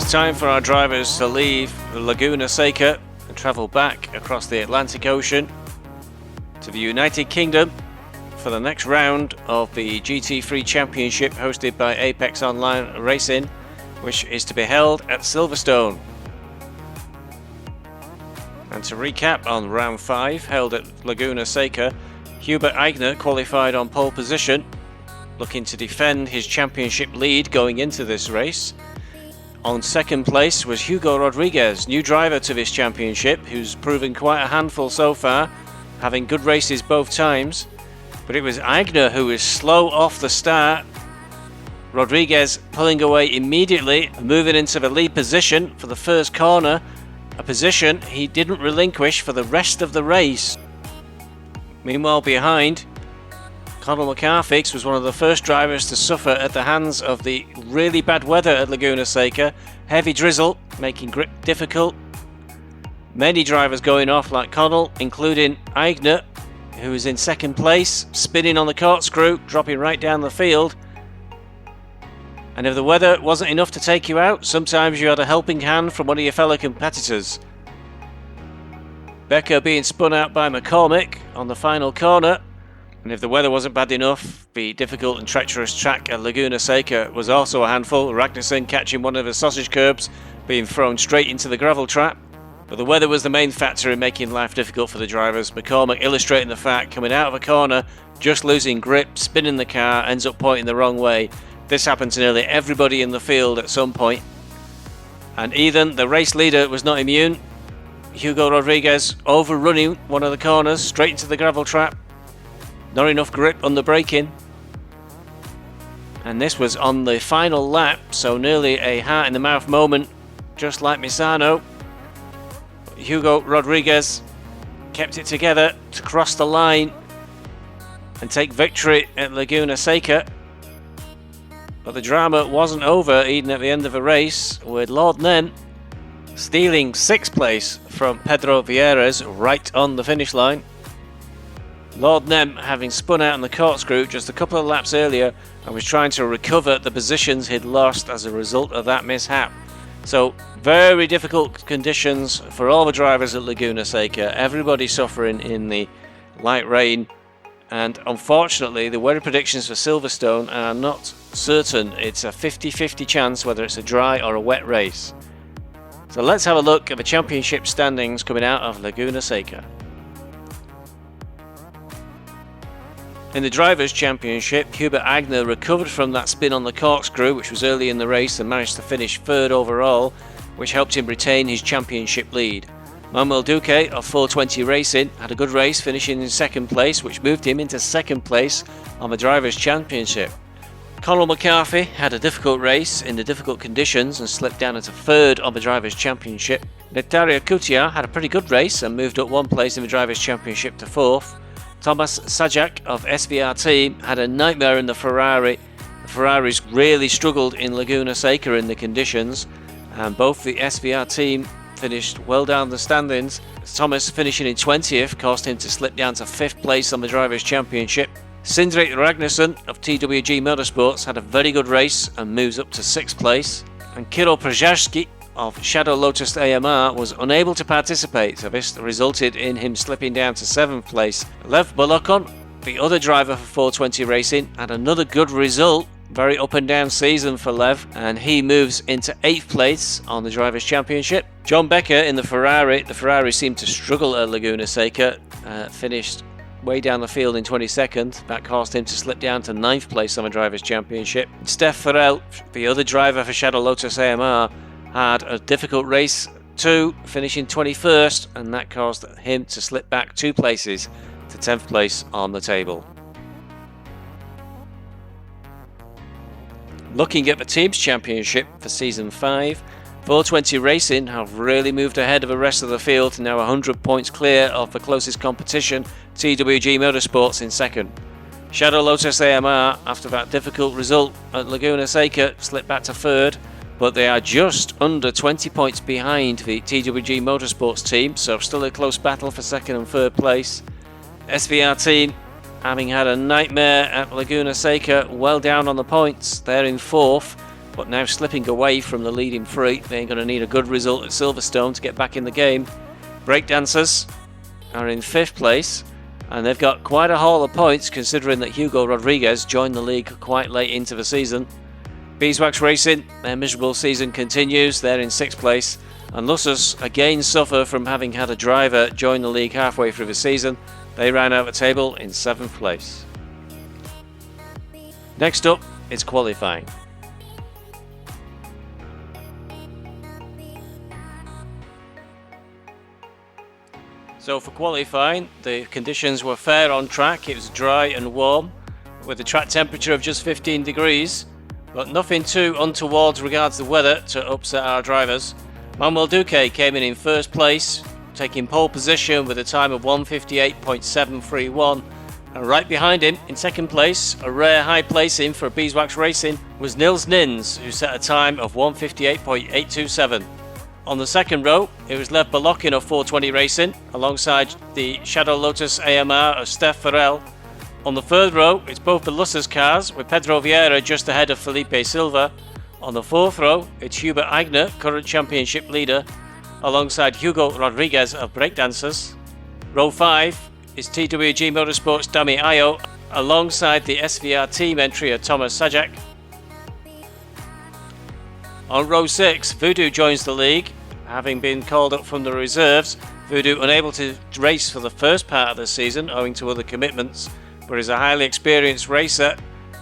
it's time for our drivers to leave Laguna Seca and travel back across the Atlantic Ocean to the United Kingdom for the next round of the GT3 Championship hosted by Apex Online Racing, which is to be held at Silverstone. And to recap on round 5 held at Laguna Seca, Hubert Eigner qualified on pole position, looking to defend his championship lead going into this race. On second place was Hugo Rodriguez, new driver to this championship, who's proven quite a handful so far, having good races both times. But it was Eigner who was slow off the start. Rodriguez pulling away immediately, moving into the lead position for the first corner, a position he didn't relinquish for the rest of the race. Meanwhile behind, Conor McCarthy was one of the first drivers to suffer at the hands of the really bad weather at Laguna Seca. Heavy drizzle, making grip difficult. Many drivers going off like Connell, including Eigner, who was in second place, spinning on the corkscrew, dropping right down the field. And if the weather wasn't enough to take you out, sometimes you had a helping hand from one of your fellow competitors. Becker being spun out by McCormick on the final corner. And if the weather wasn't bad enough, the difficult and treacherous track at Laguna Seca was also a handful. Ragnarsson catching one of the sausage curbs, being thrown straight into the gravel trap. But the weather was the main factor in making life difficult for the drivers. McCormick illustrating the fact, coming out of a corner, just losing grip, spinning the car, ends up pointing the wrong way. This happened to nearly everybody in the field at some point. And Ethan, the race leader, was not immune. Hugo Rodriguez overrunning one of the corners, straight into the gravel trap. Not enough grip on the braking. And this was on the final lap, so nearly a heart in the mouth moment, just like Misano. Hugo Rodriguez kept it together to cross the line and take victory at Laguna Seca. But the drama wasn't over even at the end of the race, with Lord Nem stealing 6th place from Pedro Vieira's right on the finish line. Lord Nem having spun out on the corkscrew just a couple of laps earlier and was trying to recover the positions he'd lost as a result of that mishap. So very difficult conditions for all the drivers at Laguna Seca, everybody suffering in the light rain, and unfortunately the weather predictions for Silverstone are not certain. It's a 50-50 chance whether it's a dry or a wet race. So let's have a look at the championship standings coming out of Laguna Seca. In the Drivers' Championship, Hubert Eigner recovered from that spin on the corkscrew, which was early in the race, and managed to finish 3rd overall, which helped him retain his championship lead. Manuel Duque of 420 Racing had a good race, finishing in 2nd place, which moved him into 2nd place on the Drivers' Championship. Conor McCarthy had a difficult race in the difficult conditions and slipped down into 3rd on the Drivers' Championship. Nectaria Cutia had a pretty good race and moved up 1 place in the Drivers' Championship to 4th. Thomas Sajak of SVR Team had a nightmare in the Ferrari. The Ferraris really struggled in Laguna Seca in the conditions, and both the SVR Team finished well down the standings. Thomas finishing in 20th caused him to slip down to 5th place on the Drivers' Championship. Sindrik Ragnarsson of TWG Motorsports had a very good race and moves up to 6th place. And Kirill Przazowski of Shadow Lotus AMR was unable to participate, so this resulted in him slipping down to 7th place. Lev Bolokon, the other driver for 420 Racing, had another good result. Very up and down season for Lev, and he moves into 8th place on the Drivers' Championship. John Becker in the Ferrari seemed to struggle at Laguna Seca, finished way down the field in 22nd. That caused him to slip down to 9th place on the Drivers' Championship. Steph Farrell, the other driver for Shadow Lotus AMR, had a difficult race too, finishing 21st, and that caused him to slip back 2 places to 10th place on the table. Looking at the Teams Championship for Season 5, 420 Racing have really moved ahead of the rest of the field, now 100 points clear of the closest competition, TWG Motorsports in 2nd. Shadow Lotus AMR, after that difficult result at Laguna Seca, slipped back to 3rd, but they are just under 20 points behind the TWG Motorsports team, so still a close battle for 2nd and 3rd place. SVR Team, having had a nightmare at Laguna Seca, well down on the points. They're in 4th, but now slipping away from the leading three. They're going to need a good result at Silverstone to get back in the game. Breakdancers are in 5th place, and they've got quite a haul of points considering that Hugo Rodriguez joined the league quite late into the season. Beeswax Racing, their miserable season continues. They're in 6th place, and Lusus again suffer from having had a driver join the league halfway through the season. They round out the table in 7th place. Next up, it's qualifying. So for qualifying, the conditions were fair on track. It was dry and warm, with a track temperature of just 15 degrees, but nothing too untoward regards the weather to upset our drivers. Manuel Duque came in 1st place, taking pole position with a time of 1:58.731. And right behind him, in 2nd place, a rare high placing for Beeswax Racing, was Nils Nins, who set a time of 1:58.827. On the 2nd row, it was Lev Balokin of 420 Racing, alongside the Shadow Lotus AMR of Steph Farrell. On the 3rd row, it's both the Lusus cars, with Pedro Vieira just ahead of Felipe Silva. On the 4th row, it's Hubert Agner, current championship leader, alongside Hugo Rodriguez of Breakdancers. Row 5 is TWG Motorsports Dami Ayo, alongside the SVR team entry of Thomas Sajak. On row 6, Voodoo joins the league, having been called up from the reserves. Voodoo unable to race for the first part of the season owing to other commitments, but is a highly experienced racer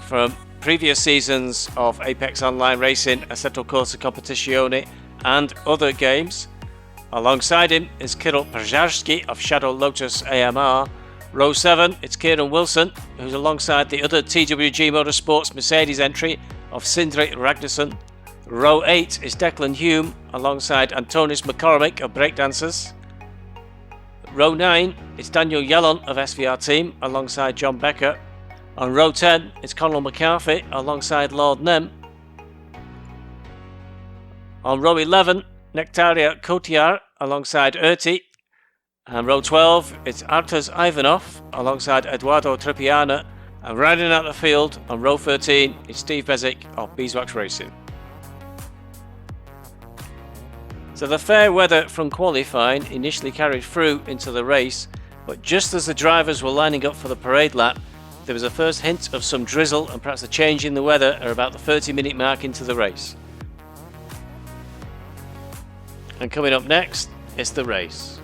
from previous seasons of Apex Online Racing, Assetto Corsa Competizione and other games. Alongside him is Kirill Przarski of Shadow Lotus AMR. Row 7, it's Kieran Wilson, who's alongside the other TWG Motorsports Mercedes entry of Sindre Ragnarsson. Row 8 is Declan Hume, alongside Antonis McCormick of Breakdancers. Row 9, it's Daniel Yellon of SVR team, alongside John Becker. On row 10, it's Conal McCarthy, alongside Lord Nem. On row 11, Nectaria Kotiar alongside Erti, and row 12 it's Artur Ivanov alongside Eduardo Tripiana, and rounding out the field on row 13 is Steve Bezic of Beeswax Racing. So the fair weather from qualifying initially carried through into the race, but just as the drivers were lining up for the parade lap, there was a first hint of some drizzle and perhaps a change in the weather at about the 30-minute mark into the race. And coming up next is the race.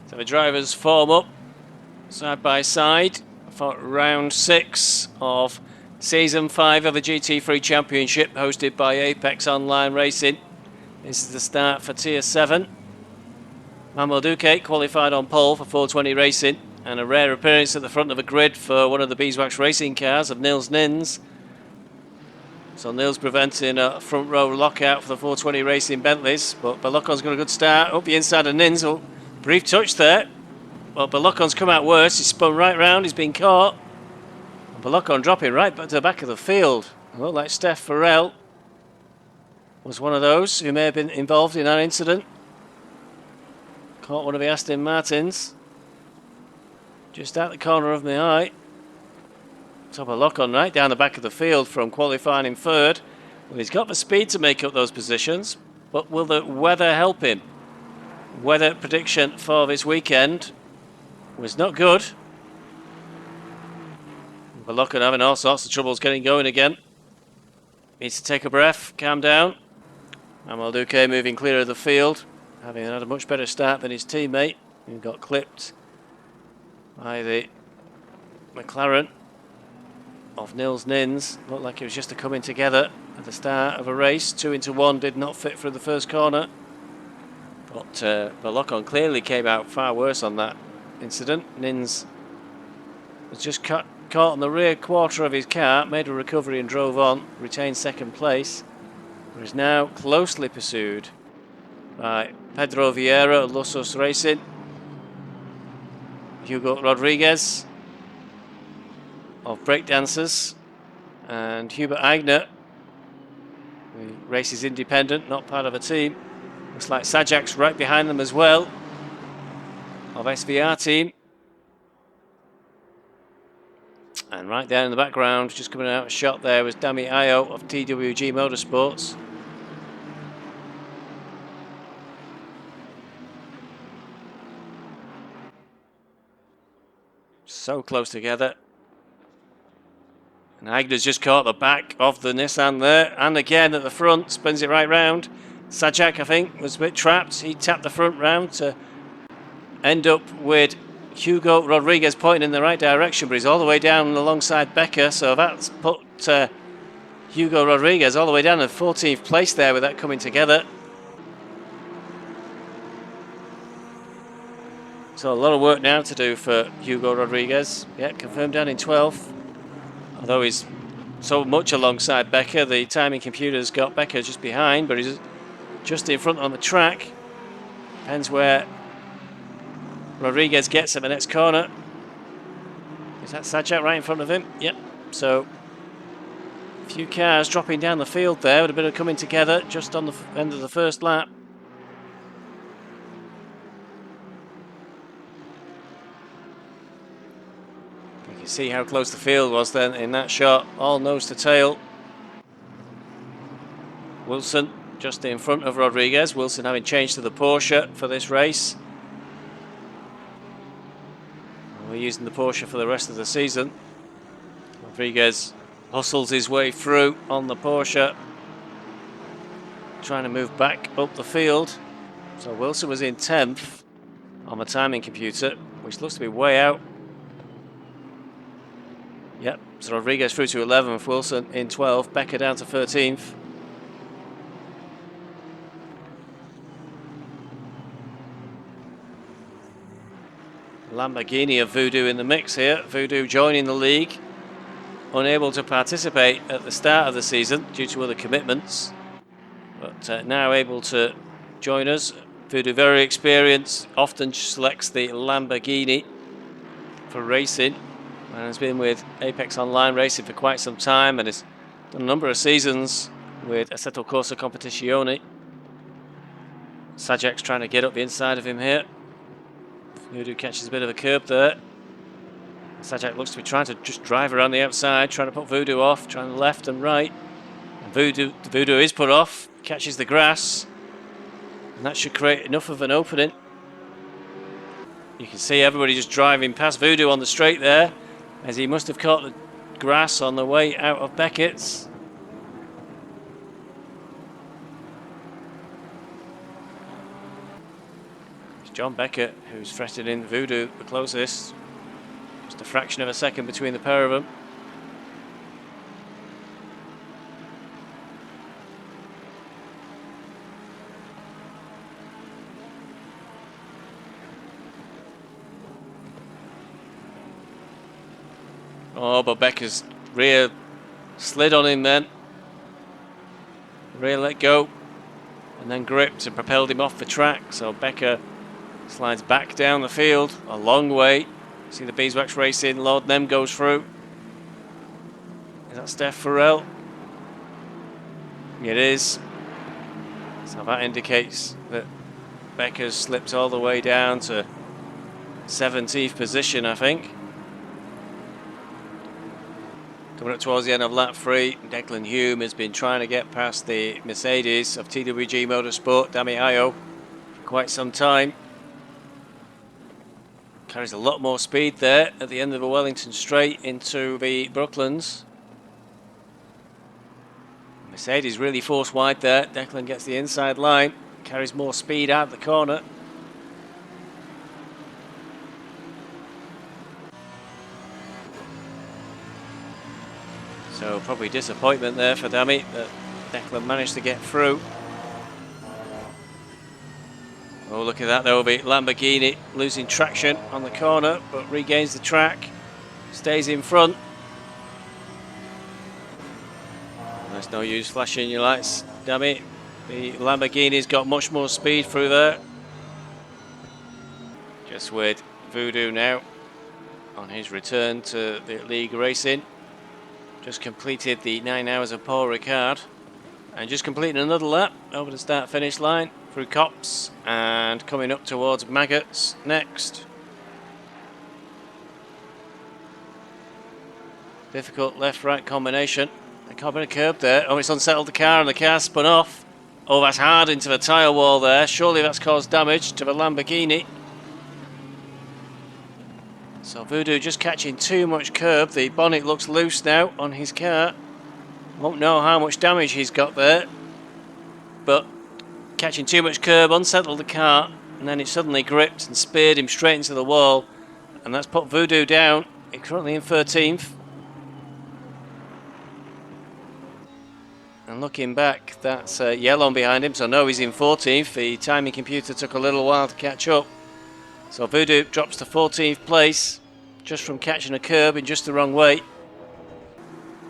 So the drivers form up side by side for round 6 of Season 5 of the GT3 Championship hosted by Apex Online Racing. This is the start for Tier 7. Manuel Duque qualified on pole for 420 Racing, and a rare appearance at the front of the grid for one of the Beeswax Racing cars of Nils Nins. So Nils preventing a front row lockout for the 420 Racing Bentleys, but Balocon's got a good start up the inside of Nins. Oh, brief touch there. Well, Balocon's come out worse. He's spun right round. He's been caught. And Balocon dropping right back to the back of the field. Looked like Steph Farrell was one of those who may have been involved in that incident. Caught one of the Aston Martins just out the corner of my eye. So Balocon right down the back of the field from qualifying in 3rd. Well, he's got the speed to make up those positions, but will the weather help him? Weather prediction for this weekend was not good. Balocon having all sorts of troubles getting going again. Needs to take a breath, calm down. Manuel Duque moving clear of the field, having had a much better start than his teammate, who got clipped by the McLaren of Nils Nins. Looked like it was just a coming together at the start of a race. 2 into 1 did not fit through the first corner. But Balocon clearly came out far worse on that incident. Nins was just caught on the rear quarter of his car, made a recovery and drove on, retained 2nd place. He is now closely pursued by Pedro Vieira of Lusus Racing, Hugo Rodriguez of Breakdancers, and Hubert Agner, who races independent, not part of a team. Looks like Sajak's right behind them as well, of SVR team. And right there in the background, just coming out of shot there, was Dami Ayo of TWG Motorsports. So close together. And Agner's just caught the back of the Nissan there, and again at the front, spins it right round. Sajak, I think, was a bit trapped. He tapped the front round to end up with Hugo Rodriguez pointing in the right direction, but he's all the way down alongside Becker, so that's put Hugo Rodriguez all the way down in 14th place there with that coming together. So a lot of work now to do for Hugo Rodriguez. Yeah, confirmed down in 12th. Although he's so much alongside Becker, the timing computer's got Becker just behind, but he's just in front on the track. Depends where Rodriguez gets at the next corner. Is that Sajak right in front of him? Yep. So a few cars dropping down the field there with a bit of coming together just on the end of the first lap. You can see how close the field was then in that shot, all nose to tail. Wilson just in front of Rodriguez. Wilson having changed to the Porsche for this race. We're using the Porsche for the rest of the season. Rodriguez hustles his way through on the Porsche, trying to move back up the field. So Wilson was in 10th on the timing computer, which looks to be way out. Yep, so Rodriguez through to 11th, Wilson in 12th, Becker down to 13th. Lamborghini of Voodoo in the mix here. Voodoo joining the league, unable to participate at the start of the season due to other commitments, but now able to join us. Voodoo very experienced, often selects the Lamborghini for racing, and has been with Apex Online Racing for quite some time, and has done a number of seasons with Assetto Corsa Competizione. Sajak's trying to get up the inside of him here. Voodoo catches a bit of a curb there. Sajak looks to be trying to just drive around the outside, trying to put Voodoo off, trying left and right. And Voodoo is put off, catches the grass, and that should create enough of an opening. You can see everybody just driving past Voodoo on the straight there, as he must have caught the grass on the way out of Beckett's. John Beckett, who's fretted in Voodoo the closest. Just a fraction of a second between the pair of them. Oh, but Becker's rear slid on him then. Rear let go and then gripped and propelled him off the track. So Becker slides back down the field a long way. See the Beeswax Racing, Lord Nem goes through. Is that Steph Farrell? It is. So that indicates that Becker's slipped all the way down to 17th position, I think. Coming up towards the end of lap 3, Declan Hume has been trying to get past the Mercedes of TWG Motorsport, Dami Ayo, for quite some time. Carries a lot more speed there at the end of the Wellington straight into the Brooklands. Mercedes really forced wide there. Declan gets the inside line, carries more speed out of the corner. So probably disappointment there for Dami that Declan managed to get through. Oh, look at that though, the Lamborghini losing traction on the corner, but regains the track, stays in front. There's no use flashing your lights, Dami. The Lamborghini's got much more speed through there. Just with Voodoo now on his return to the league racing. Just completed the 9 hours of Paul Ricard and just completing another lap over the start-finish line. through Copse and coming up towards Maggots next. Difficult left-right combination. A can't be a curb there. Oh, it's unsettled the car and the car spun off. Oh, that's hard into the tyre wall there. Surely that's caused damage to the Lamborghini. So Voodoo just catching too much curb. The bonnet looks loose now on his car. Won't know how much damage he's got there. But catching too much curb, unsettled the car, and then it suddenly gripped and speared him straight into the wall. And that's put Voodoo down. He's currently in 13th. And looking back, that's Yellon behind him, so no, he's in 14th. The timing computer took a little while to catch up. So Voodoo drops to 14th place, just from catching a curb in just the wrong way.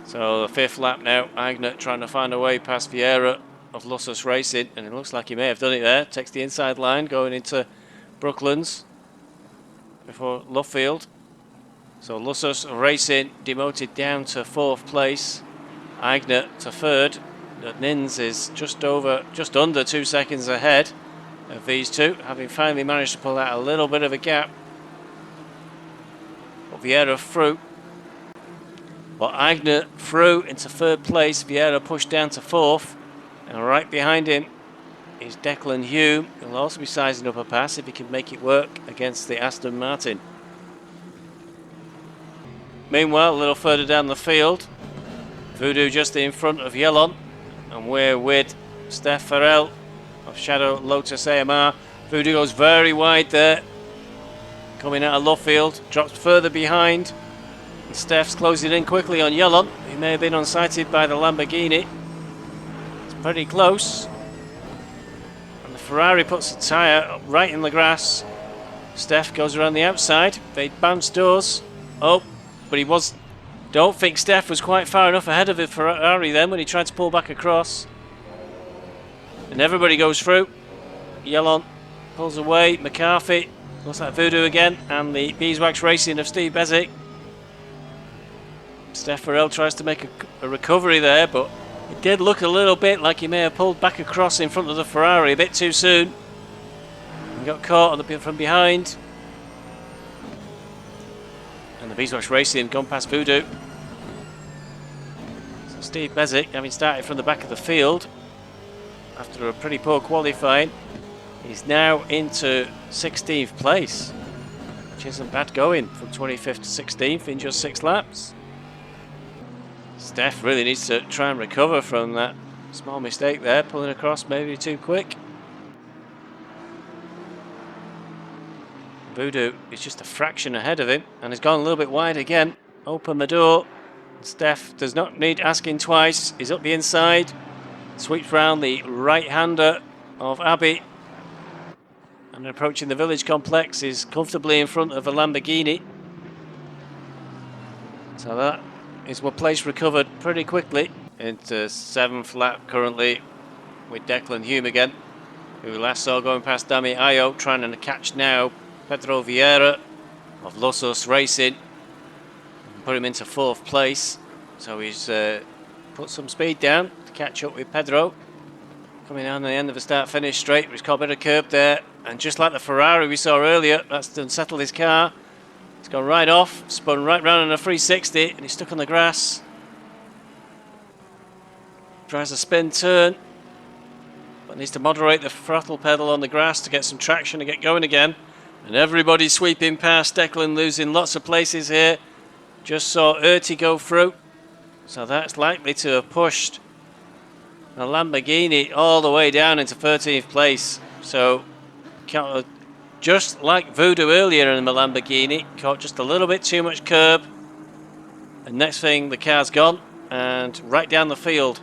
So the 5th lap now, Agnew trying to find a way past Vieira of Lusus Racing, and it looks like he may have done it there. Takes the inside line, going into Brooklands before Luffield. So Lusus Racing demoted down to 4th place. Agnew to 3rd. Nins is just under 2 seconds ahead of these two, having finally managed to pull out a little bit of a gap. But Vieira through. But Agnew through into 3rd place. Vieira pushed down to 4th. And right behind him is Declan Hume. He'll also be sizing up a pass if he can make it work against the Aston Martin. Meanwhile, a little further down the field, Voodoo just in front of Yellon, and we're with Steph Farrell of Shadow Lotus AMR. Voodoo goes very wide there, coming out of Luffield, drops further behind, and Steph's closing in quickly on Yellon. He may have been unsighted by the Lamborghini. It's pretty close, and the Ferrari puts the tyre right in the grass. Steph goes around the outside. They bounce doors. Oh, but he was... Don't think Steph was quite far enough ahead of the Ferrari then when he tried to pull back across. And everybody goes through. Yellon pulls away. McCarthy looks like Voodoo again. And the Beeswax Racing of Steve Bezic. Steph Farrell tries to make a recovery there, but it did look a little bit like he may have pulled back across in front of the Ferrari a bit too soon. And got caught on from behind. And the Beeswax Racing gone past Voodoo. So Steve Bezic, having started from the back of the field after a pretty poor qualifying, he's now into 16th place, which isn't bad going from 25th to 16th in just 6 laps. Steph really needs to try and recover from that small mistake there, pulling across maybe too quick. Voodoo is just a fraction ahead of him and has gone a little bit wide again. Open the door. Steph does not need asking twice. He's up the inside. Sweeps round the right-hander of Abbey. And approaching the village complex is comfortably in front of a Lamborghini. So that is one place recovered pretty quickly. Into 7th lap currently with Declan Hume again, who we last saw going past Dami Ayo, trying to catch now Pedro Vieira of Lusus Racing and put him into 4th place. So he's put some speed down to catch up with Pedro. Coming down the end of the start-finish straight, he's got a bit of curb there, and just like the Ferrari we saw earlier, that's unsettled his car. It's gone right off, spun right round on a 360, and he's stuck on the grass. Tries a spin turn, but needs to moderate the throttle pedal on the grass to get some traction and get going again. And everybody sweeping past. Declan losing lots of places here. Just saw Urti go through, so that's likely to have pushed the Lamborghini all the way down into 13th place. So just like Voodoo earlier in the Lamborghini, caught just a little bit too much curb, and next thing the car's gone and right down the field.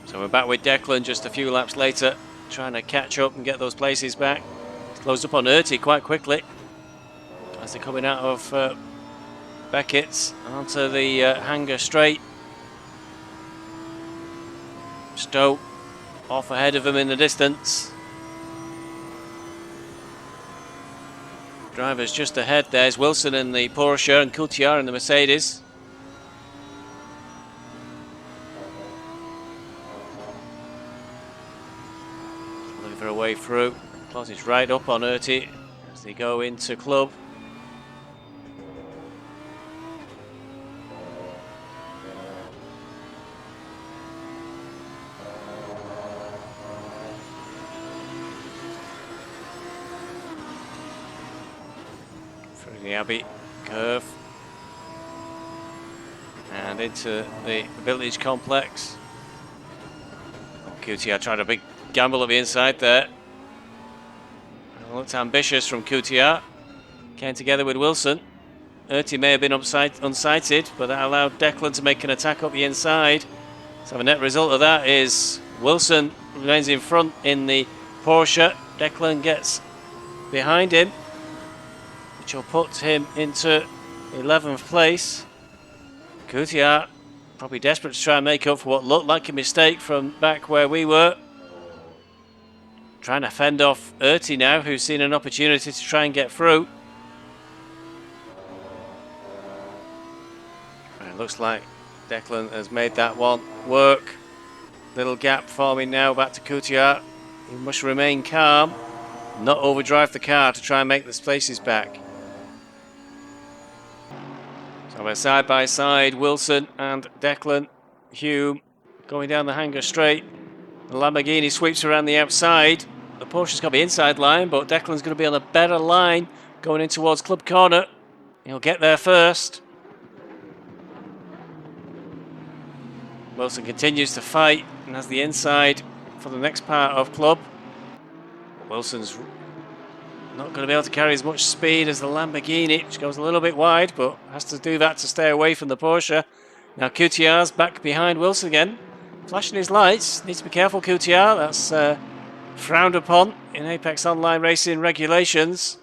So we're back with Declan just a few laps later, trying to catch up and get those places back. Closed up on Urti quite quickly as they're coming out of Beckett's onto the hangar straight. Stowe off ahead of him in the distance. Drivers just ahead. There's Wilson in the Porsche and Coulthard in the Mercedes. for a way through. Closes right up on Erty as they go into club. Through the Abbey curve and into the Village complex. QTR tried a big gamble at the inside there. Looked ambitious from QTR. Came together with Wilson. Erty may have been unsighted, but that allowed Declan to make an attack up the inside. So the net result of that is Wilson remains in front in the Porsche. Declan gets behind him, which will put him into 11th place. QTR probably desperate to try and make up for what looked like a mistake from back where we were. Trying to fend off Erty now, who's seen an opportunity to try and get through. It looks like Declan has made that one work. Little gap forming now back to QTR. He must remain calm, not overdrive the car to try and make the spaces back. So we're side by side, Wilson and Declan. Hume going down the hanger straight. The Lamborghini sweeps around the outside. The Porsche's got the inside line, but Declan's going to be on a better line going in towards Club Corner. He'll get there first. Wilson continues to fight and has the inside for the next part of Club. Wilson's not going to be able to carry as much speed as the Lamborghini, which goes a little bit wide, but has to do that to stay away from the Porsche. Now QTR's back behind Wilson again, flashing his lights. Needs to be careful, QTR. That's frowned upon in Apex Online Racing regulations.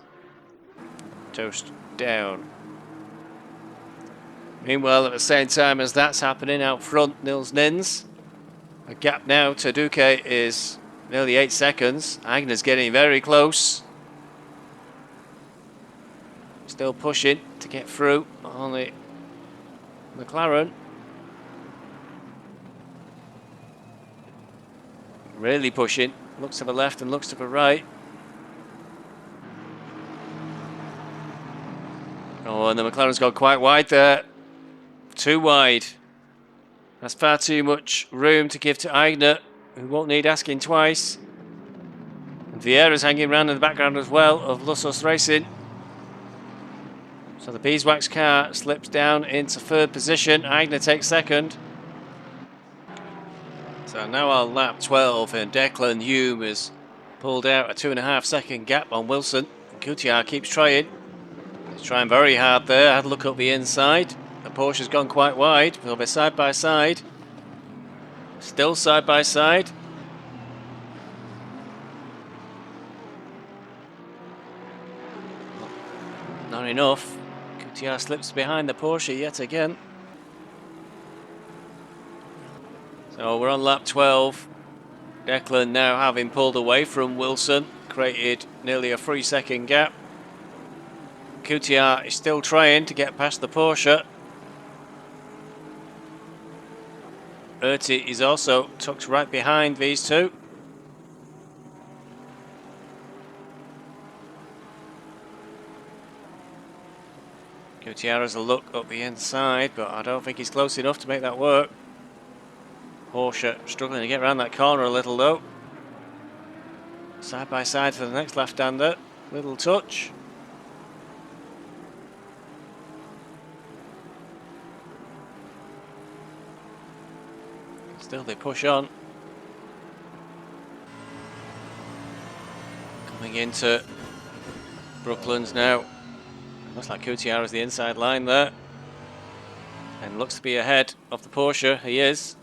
Toast down. Meanwhile, at the same time as that's happening out front, Nils Nins. A gap now to Duque is nearly 8 seconds. Agner's getting very close. Still pushing to get through on the McLaren. Really pushing. Looks to the left and looks to the right. Oh, and the McLaren's gone quite wide there. Too wide. That's far too much room to give to Aigner, who won't need asking twice. And Vieira's hanging around in the background as well of Lusos Racing. So the beeswax car slips down into third position. Aigner takes second. So now on lap 12, and Declan Hume has pulled out a 2.5 second gap on Wilson. QTR keeps trying. He's trying very hard there. Had a look up the inside. The Porsche's gone quite wide. They'll be side by side. Still side by side. Not enough. QTR slips behind the Porsche yet again. So we're on lap 12. Declan now having pulled away from Wilson, created nearly a 3 second gap. QTR is still trying to get past the Porsche. Erty is also tucked right behind these two. QTR has a look up the inside, but I don't think he's close enough to make that work. Porsche struggling to get around that corner a little though. Side by side for the next left-hander. Little touch. Still they push on. Coming into Brooklands now. Looks like QTR is the inside line there. And looks to be ahead of the Porsche. He is.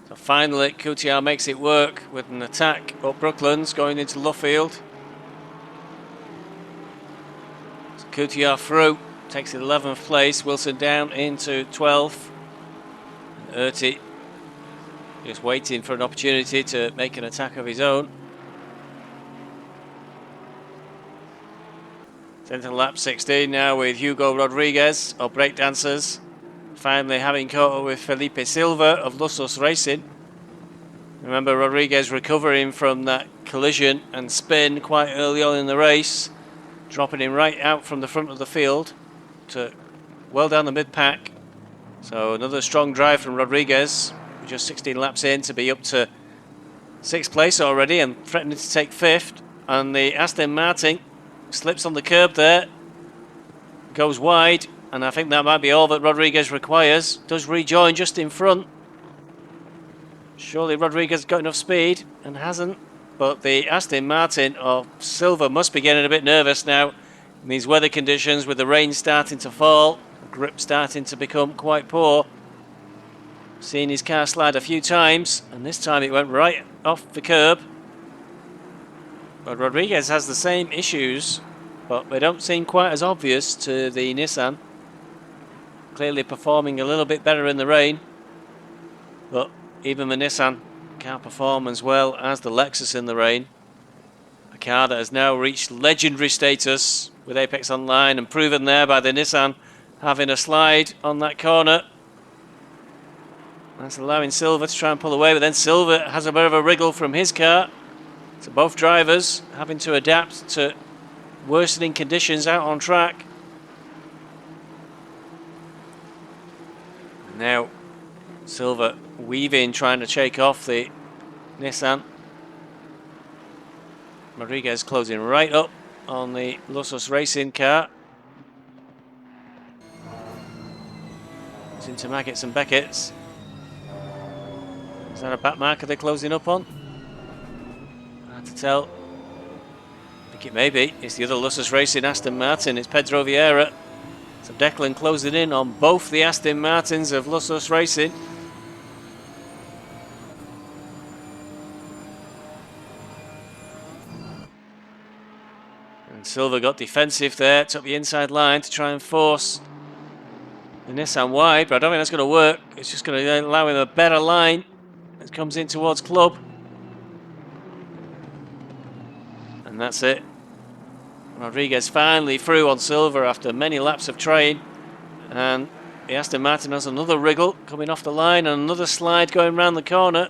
So finally QTR makes it work with an attack up Brooklands going into Luffield. So QTR through. Takes 11th place. Wilson down into 12th. And Erty just waiting for an opportunity to make an attack of his own. Into lap 16 now with Hugo Rodriguez of Breakdancers. Finally having caught up with Felipe Silva of Lusos Racing. Remember, Rodriguez recovering from that collision and spin quite early on in the race, dropping him right out from the front of the field to well down the mid-pack. So another strong drive from Rodriguez, just 16 laps in to be up to 6th place already and threatening to take 5th. And the Aston Martin slips on the curb there, goes wide, and I think that might be all that Rodriguez requires. Does rejoin just in front. Surely Rodriguez got enough speed and hasn't. But the Aston Martin of Silver must be getting a bit nervous now in these weather conditions, with the rain starting to fall, grip starting to become quite poor. Seen his car slide a few times, and this time it went right off the curb. But Rodriguez has the same issues, but they don't seem quite as obvious to the Nissan. Clearly performing a little bit better in the rain, but even the Nissan can't perform as well as the Lexus in the rain. A car that has now reached legendary status with Apex Online, and proven there by the Nissan having a slide on that corner. That's allowing Silver to try and pull away, but then Silver has a bit of a wriggle from his car. So both drivers having to adapt to worsening conditions out on track. Now Silver weaving, trying to shake off the Nissan. Rodriguez closing right up on the Lotus Racing car. It's into Maggots and Beckett's. Is that a back marker they're closing up on? Hard to tell. I think it may be. It's the other Lotus Racing Aston Martin. It's Pedro Vieira. So Declan closing in on both the Aston Martins of Lotus Racing. And Silver got defensive there, took the inside line to try and force the Nissan wide, but I don't think that's going to work. It's just going to allow him a better line as comes in towards Club. And that's it. Rodriguez finally through on Silver after many laps of trying, and the Aston Martin has another wriggle coming off the line and another slide going round the corner.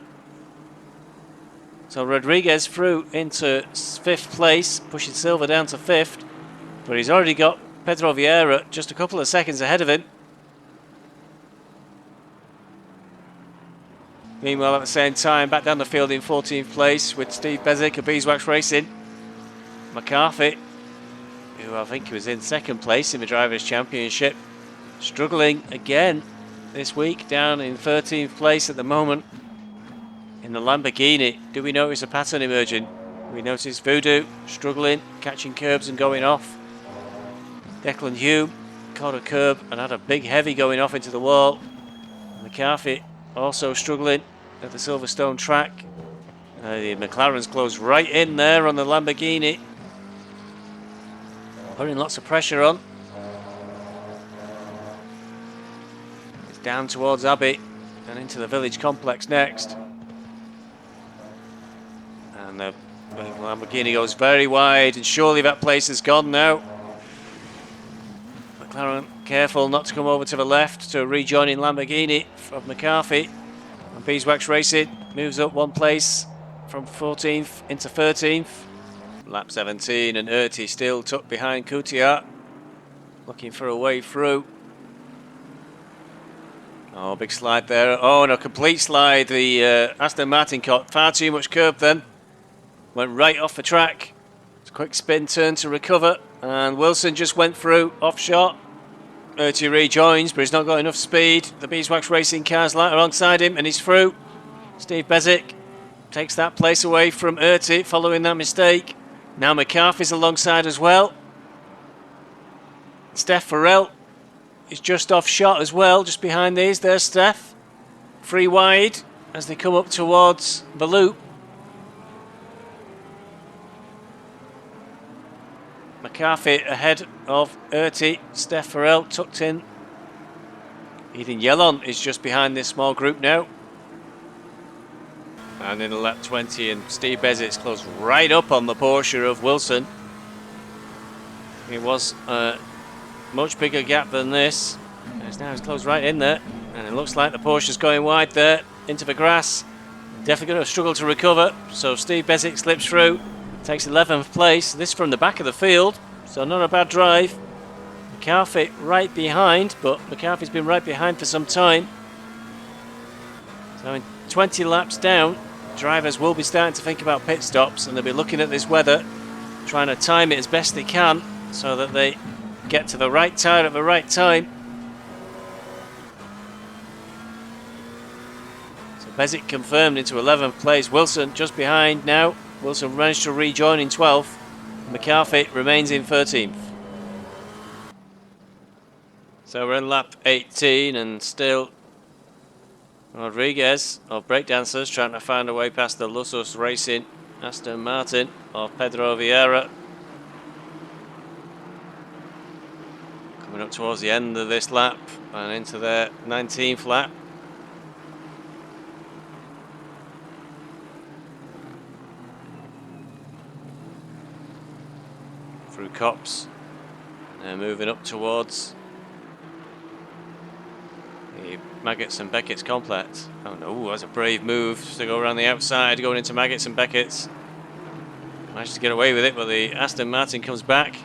So Rodriguez through into 5th place, pushing Silver down to 5th, but he's already got Pedro Vieira just a couple of seconds ahead of him. Meanwhile, at the same time, back down the field in 14th place with Steve Bezic of Beeswax Racing. McCarthy, who I think was in 2nd place in the Drivers' Championship, struggling again this week, down in 13th place at the moment in the Lamborghini. Do we notice a pattern emerging? We notice Voodoo struggling, catching curbs and going off. Declan Hume caught a curb and had a big heavy going off into the wall. McCarthy also struggling at the Silverstone track. The McLaren's closed right in there on the Lamborghini, putting lots of pressure on. It's down towards Abbey and into the village complex next. And the Lamborghini goes very wide, and surely that place is gone now. McLaren careful not to come over to the left to rejoining Lamborghini of McCarthy. And Beeswax Racing moves up 1 place from 14th into 13th. Lap 17, and Erty still tucked behind Coutiat, looking for a way through. Oh, big slide there. Oh, no, complete slide. The Aston Martin caught far too much curb then. Went right off the track. It's a quick spin turn to recover, and Wilson just went through off shot. Erty rejoins, but he's not got enough speed. The Beeswax Racing car's light alongside him, and he's through. Steve Bezic takes that place away from Erty following that mistake. Now McCarthy's alongside as well. Steph Farrell is just off shot as well, just behind these. There's Steph. 3 wide as they come up towards the loop. McCarthy ahead of Erty. Steph Farrell tucked in. Ethan Yellon is just behind this small group now. And in lap 20, and Steve Bezic's close right up on the Porsche of Wilson. It was a much bigger gap than this. And now he's closed right in there. And it looks like the Porsche's going wide there into the grass. Definitely going to struggle to recover. So Steve Bezic slips through, takes 11th place. This from the back of the field, so not a bad drive. McCarthy right behind, but McCarthy's been right behind for some time. So in 20 laps down, drivers will be starting to think about pit stops, and they'll be looking at this weather, trying to time it as best they can so that they get to the right tyre at the right time. So Bezic confirmed into 11th place. Wilson just behind now. Wilson managed to rejoin in 12th. McCarthy remains in 13th. So we're in lap 18 and still Rodriguez of breakdancers trying to find a way past the Lusus Racing Aston Martin of Pedro Vieira. Coming up towards the end of this lap and into their 19th lap. Through Copse. They're moving up towards the Maggots and Beckett's complex. Oh no, that's a brave move to go around the outside, going into Maggots and Beckett's. Managed to get away with it, but the Aston Martin comes back.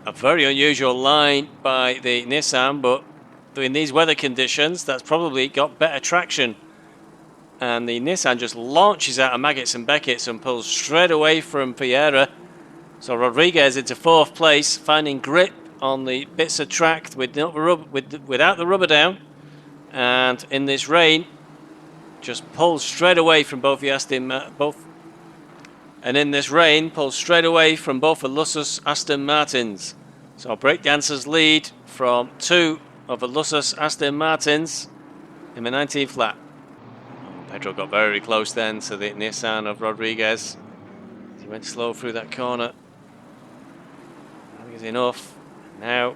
A very unusual line by the Nissan, but in these weather conditions, that's probably got better traction. And the Nissan just launches out of Maggots and Beckett's and pulls straight away from Vieira. So Rodriguez into 4th place, finding grip on the bits of track without the rubber down, and in this rain just pulls straight away from both the Lusus Aston Martins. So breakdancers lead from 2 of the Lusus Aston Martins in the 19th lap. Pedro got very close then to the Nissan of Rodriguez. He went slow through that corner. I think it's enough. Now,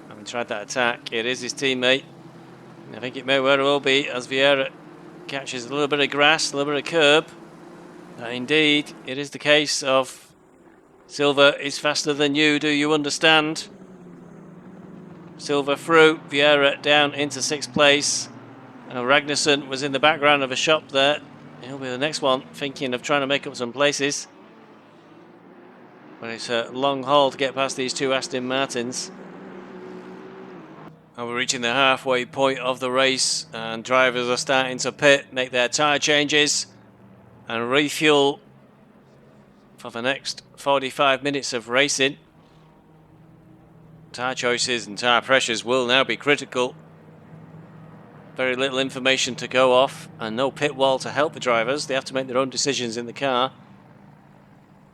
having tried that attack, it is his teammate. I think it may well be as Vieira catches a little bit of grass, a little bit of curb. Indeed, it is the case of Silva is faster than you, do you understand? Silva through, Vieira down into 6th place. Ragnarsson was in the background of a shop there. He'll be the next one, thinking of trying to make up some places. But it's a long haul to get past these 2 Aston Martins. And we're reaching the halfway point of the race, and drivers are starting to pit, make their tyre changes and refuel for the next 45 minutes of racing. Tyre choices and tyre pressures will now be critical. Very little information to go off and no pit wall to help the drivers. They have to make their own decisions in the car.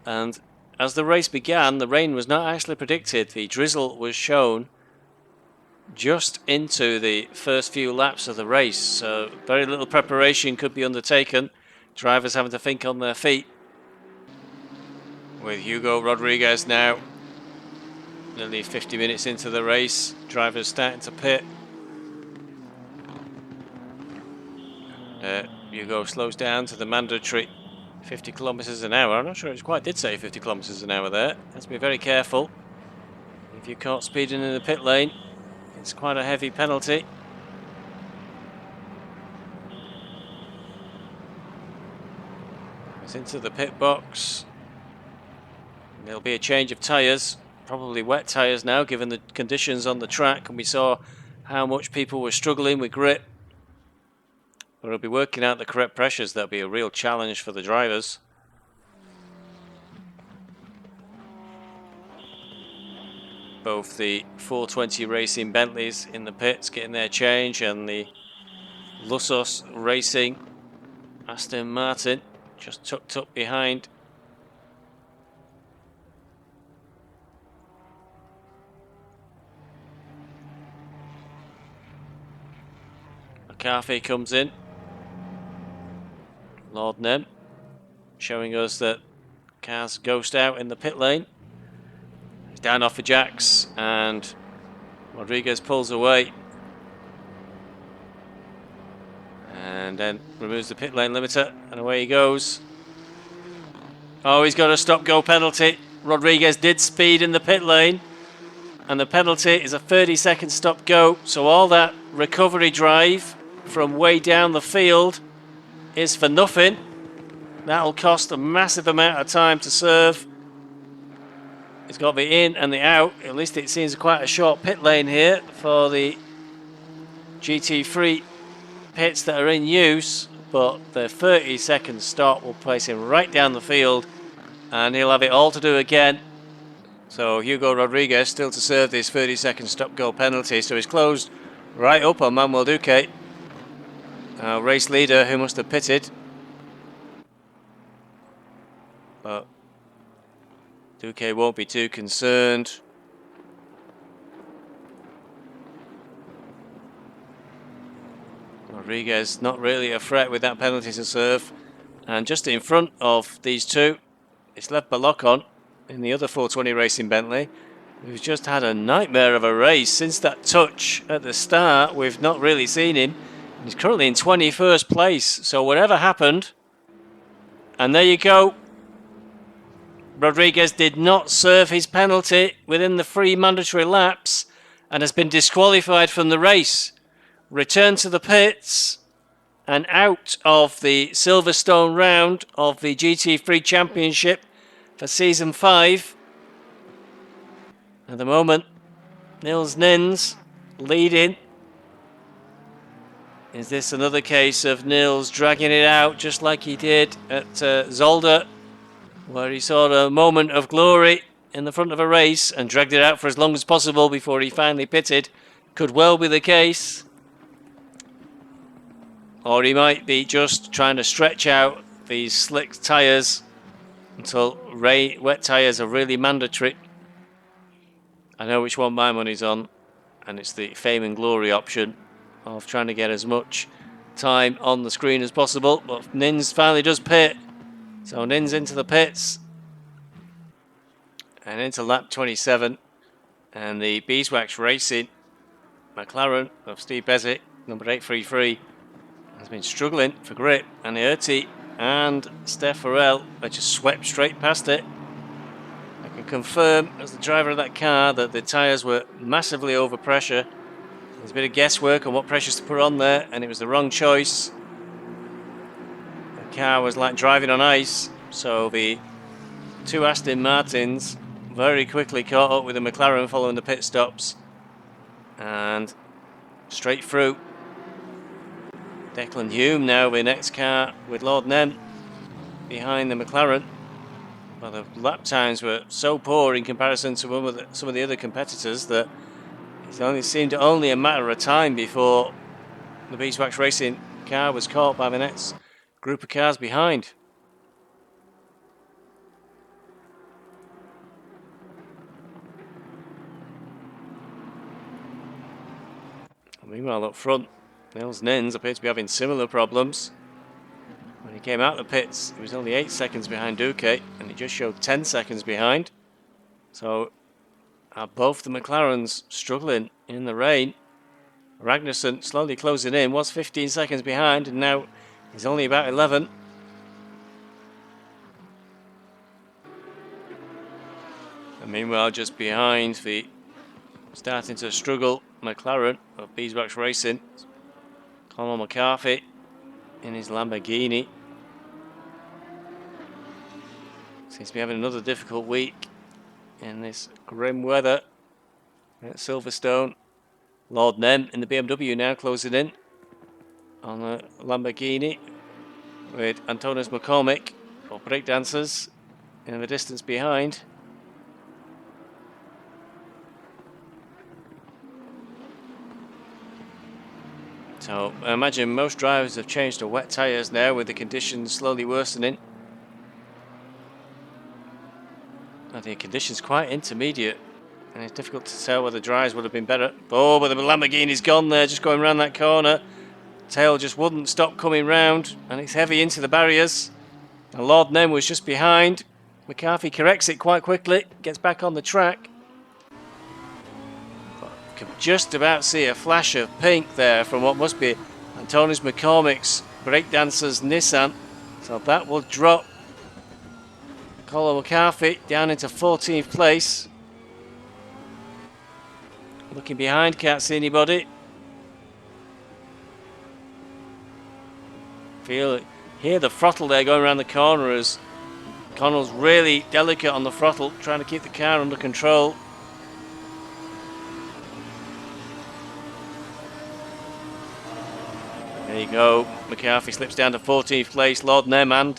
And as the race began, the rain was not actually predicted. The drizzle was shown just into the first few laps of the race, so very little preparation could be undertaken. Drivers having to think on their feet. With Hugo Rodriguez now nearly 50 minutes into the race, drivers starting to pit. Hugo slows down to the mandatory 50 kilometers an hour. I'm not sure it quite did say 50 kilometers an hour there. Has to be very careful. If you're caught speeding in the pit lane, it's quite a heavy penalty. It's into the pit box. There'll be a change of tyres, probably wet tyres now given the conditions on the track, and we saw how much people were struggling with grip. But it'll be working out the correct pressures. That'll be a real challenge for the drivers. Both the 420 Racing Bentleys in the pits getting their change, and the Lusus Racing Aston Martin just tucked up behind. McCarthy comes in. Lord Nem showing us that cars ghost out in the pit lane. He's down off for jacks and Rodriguez pulls away and then removes the pit lane limiter and away he goes. Oh, he's got a stop-go penalty. Rodriguez did speed in the pit lane and the penalty is a 30-second stop-go, so all that recovery drive from way down the field is for nothing. That'll cost a massive amount of time to serve. It's got the in and the out. At least it seems quite a short pit lane here for the GT3 pits that are in use, but the 30-second stop will place him right down the field and he'll have it all to do again. So Hugo Rodriguez still to serve this 30-second stop go penalty, so he's closed right up on Manuel Duque, our race leader who must have pitted. But Duque won't be too concerned. Rodriguez not really a threat with that penalty to serve. And just in front of these two, it's left Balocon in the other 420 Racing Bentley, who's just had a nightmare of a race since that touch at the start. We've not really seen him. He's currently in 21st place, so whatever happened, and there you go. Rodriguez did not serve his penalty within the 3 mandatory laps and has been disqualified from the race. Returned to the pits and out of the Silverstone round of the GT3 Championship for Season 5. At the moment, Nils Nins leading. Is this another case of Nils dragging it out just like he did at Zolder, where he saw a moment of glory in the front of a race and dragged it out for as long as possible before he finally pitted? Could well be the case. Or he might be just trying to stretch out these slick tyres until wet tyres are really mandatory. I know which one my money's on, and it's the fame and glory option of trying to get as much time on the screen as possible. But Nins finally does pit. So Nins into the pits and into lap 27, and the Beeswax Racing McLaren of Steve Bezic, number 833, has been struggling for grip, and Erti and Steph Farrell are just swept straight past it. I can confirm as the driver of that car that the tyres were massively over pressure. There's a bit of guesswork on what pressures to put on there, and it was the wrong choice. The car was like driving on ice, so the 2 Aston Martins very quickly caught up with the McLaren following the pit stops, and straight through. Declan Hume now the next car with Lord Nem behind the McLaren. Well, the lap times were so poor in comparison to some of the other competitors that it only seemed only a matter of time before the Beeswax Racing car was caught by the next group of cars behind. Meanwhile, up front, Nils Nins appeared to be having similar problems. When he came out of the pits, he was only 8 seconds behind Duque, and he just showed 10 seconds behind. So, both the McLarens struggling in the rain. Ragnarsson slowly closing in, was 15 seconds behind, and now he's only about 11. And meanwhile, just behind the starting to struggle McLaren of Beeswax Racing, Conor McCarthy in his Lamborghini. Seems to be having another difficult week in this grim weather at Silverstone. Lord Nem in the BMW now closing in on the Lamborghini with Antonis McCormick for breakdancers in the distance behind. So I imagine most drivers have changed to wet tyres now with the conditions slowly worsening. I think the conditions quite intermediate, and it's difficult to tell whether dries would have been better. Oh, but the Lamborghini's gone there, just going around that corner. Tail just wouldn't stop coming round, and it's heavy into the barriers. And Lord Nem was just behind. McCarthy corrects it quite quickly, gets back on the track. Can just about see a flash of pink there from what must be Antonis McCormick's breakdancers Nissan. So that will drop Colin McCarthy down into 14th place. Looking behind, can't see anybody. Hear the throttle there going around the corner as Connell's really delicate on the throttle, trying to keep the car under control. There you go. McCarthy slips down to 14th place. Lord Nemand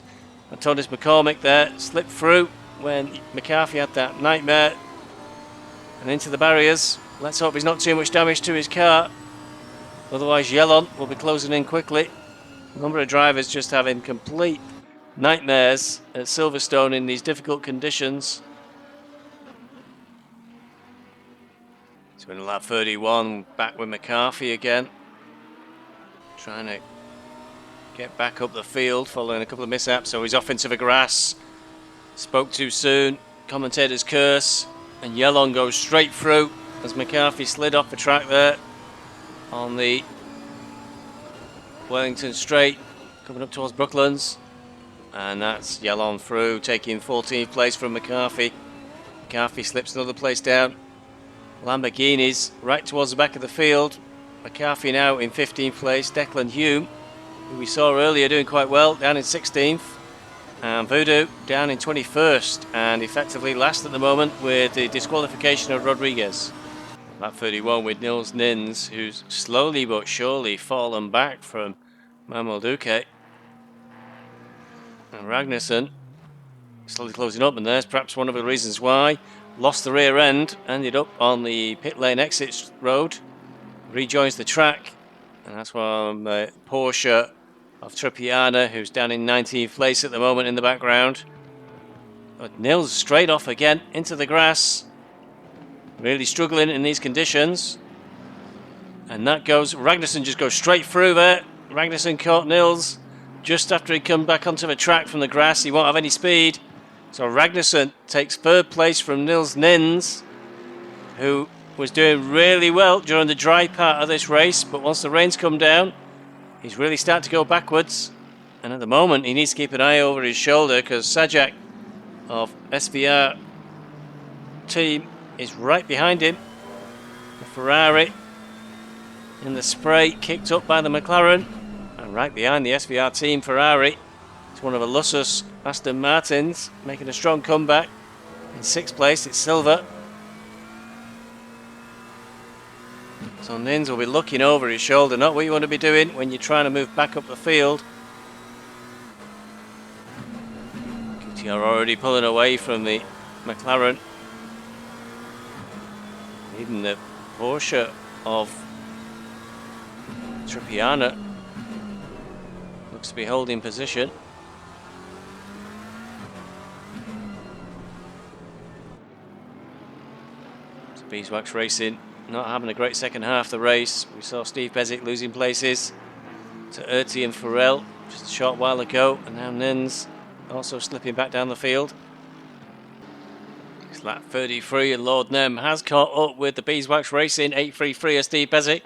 and Thomas McCormick there slipped through when McCarthy had that nightmare and into the barriers. Let's hope he's not too much damage to his car. Otherwise, Yellon will be closing in quickly. A number of drivers just having complete nightmares at Silverstone in these difficult conditions. So in lap 31, back with McCarthy again. Trying to get back up the field following a couple of mishaps. So he's off into the grass. Spoke too soon. Commentator's curse. And Yellon goes straight through as McCarthy slid off the track there on the Wellington Straight, coming up towards Brooklands. And that's Yellon through, taking 14th place from McCarthy. McCarthy slips another place down. Lamborghinis right towards the back of the field. McCarthy now in 15th place. Declan Hume, who we saw earlier doing quite well, down in 16th. And Voodoo down in 21st and effectively last at the moment with the disqualification of Rodriguez. Lap 31 with Nils Nins, who's slowly but surely fallen back from Manuel Duque. And Ragnarsson slowly closing up, and there's perhaps one of the reasons why. Lost the rear end, ended up on the pit lane exit road, rejoins the track, and that's from Porsche of Trippiana, who's down in 19th place at the moment in the background. But Nils straight off again into the grass, really struggling in these conditions. And that goes, Ragnarsson just goes straight through there. Ragnarsson caught Nils just after he'd come back onto the track from the grass. He won't have any speed. So Ragnarsson takes third place from Nils Nins, who was doing really well during the dry part of this race, but once the rains come down, he's really starting to go backwards. And at the moment, he needs to keep an eye over his shoulder because Sajak of SVR team is right behind him. The Ferrari in the spray, kicked up by the McLaren, and right behind the SVR team Ferrari. It's one of the Lusus Aston Martins making a strong comeback. In 6th place, it's Silver. So Nins will be looking over his shoulder, not what you want to be doing when you're trying to move back up the field. QTR already pulling away from the McLaren. Even the Porsche of Trippiana looks to be holding position. So Beeswax Racing not having a great second half of the race. We saw Steve Bezic losing places to Erti and Farrell just a short while ago, and now Nins also slipping back down the field. It's lap 33 and Lord Nem has caught up with the Beeswax Racing 833 of Steve Bezic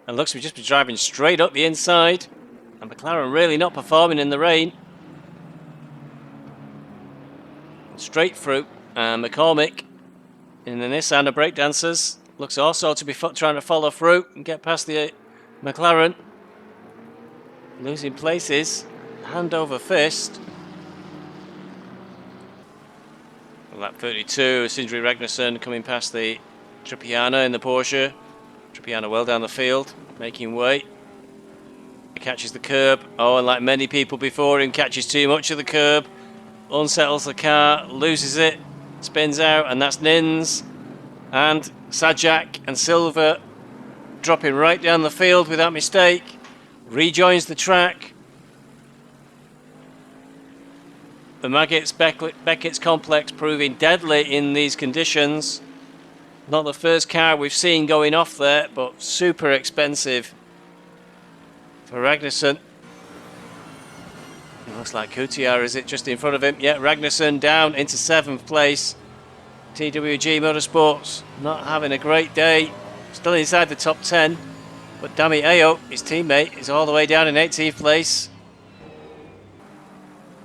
and looks to just be driving straight up the inside, and McLaren really not performing in the rain. Straight through, and McCormick in the Nissan of Breakdancers looks also to be trying to follow through and get past the McLaren. Losing places, hand over fist. Lap 32, Sindri Ragnarsson coming past the Trippiana in the Porsche. Trippiana well down the field, making way. He catches the curb. Oh, and like many people before him, catches too much of the curb. Unsettles the car, loses it, spins out, and that's Nins. And Sajak and Silver dropping right down the field without mistake. Rejoins the track. The Beckett's complex proving deadly in these conditions. Not the first car we've seen going off there, but super expensive for Ragnarsson. It looks like Koutiar, is it, just in front of him? Yeah, Ragnarsson down into 7th place. TWG Motorsports not having a great day. Still inside the top 10. But Dami Ayo, his teammate, is all the way down in 18th place.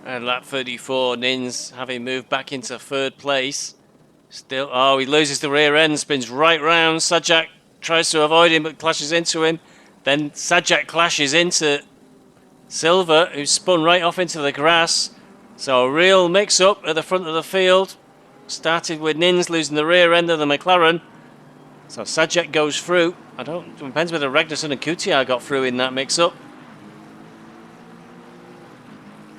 And lap 34, Nins having moved back into 3rd place. Still, oh, he loses the rear end, spins right round. Sajak tries to avoid him but clashes into him. Then Sajak clashes into Silver, who spun right off into the grass. So a real mix-up at the front of the field. Started with Nins losing the rear end of the McLaren. So Sajek goes through. It depends whether Ragnarsson and Kutiar got through in that mix-up.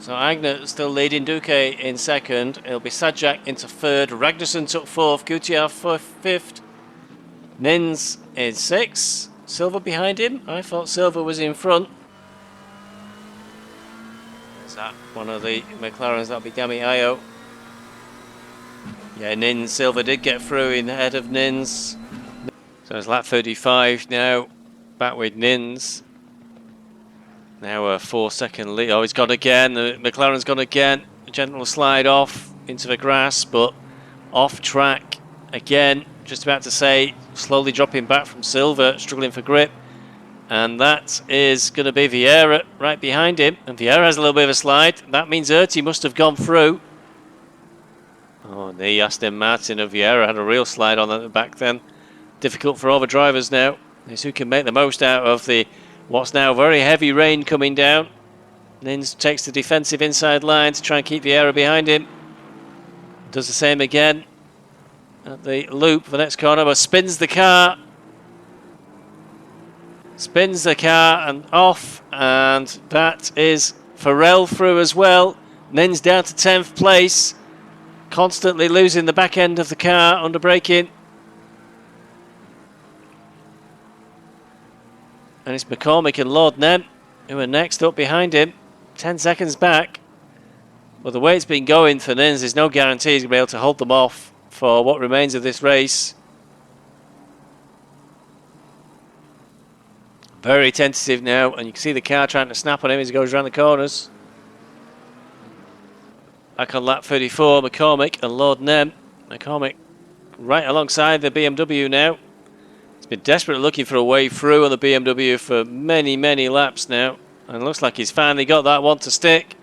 So Agner still leading, Duque in second. It'll be Sajak into third. Ragnarsson took fourth, Kutiar fifth. Nins in sixth. Silver behind him. I thought Silver was in front. Is that one of the McLarens? That'll be Dami Ayo. Yeah, Nins, Silver did get through in ahead of Nins. So it's lap 35 now. Back with Nins. Now a 4-second lead. Oh, he's gone again. The McLaren's gone again. A gentle slide off into the grass, but off track again. Just about to say, slowly dropping back from Silver, struggling for grip. And that is going to be Vieira right behind him. And Vieira has a little bit of a slide. That means Erti must have gone through. Oh, the Aston Martin of Vieira had a real slide on at the back then. Difficult for all the drivers now. Is who can make the most out of the what's now very heavy rain coming down. Nins takes the defensive inside line to try and keep Vieira behind him. Does the same again at the loop for the next corner, but spins the car. Spins the car and off, and that is Farrell through as well. Nins down to 10th place, constantly losing the back end of the car under braking. And it's McCormick and Lord Nem who are next up behind him, 10 seconds back. But the way it's been going for Nins, there's no guarantee he's going to be able to hold them off for what remains of this race. Very tentative now, and you can see the car trying to snap on him as he goes around the corners. Back on lap 34, McCormick and Lord Nem. McCormick right alongside the BMW now. He's been desperately looking for a way through on the BMW for many, many laps now. And it looks like he's finally got that one to stick.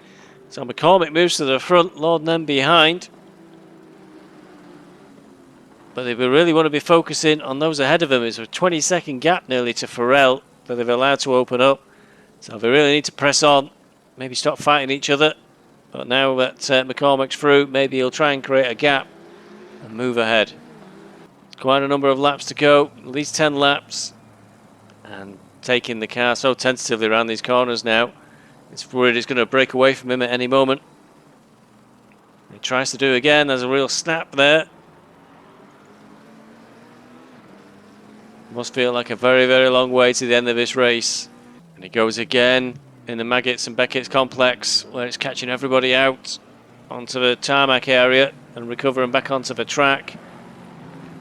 So McCormick moves to the front, Lord Nem behind. But they really want to be focusing on those ahead of him. It's a 20-second gap nearly to Farrell that they've allowed to open up. So they really need to press on, maybe stop fighting each other. But now that McCormick's through, maybe he'll try and create a gap and move ahead. Quite a number of laps to go, at least 10 laps. And taking the car so tentatively around these corners now. It's worried it's going to break away from him at any moment. He tries to do again, there's a real snap there. Must feel like a very, very long way to the end of this race. And he goes again in the Maggots and Beckett's complex, where it's catching everybody out onto the tarmac area and recovering back onto the track.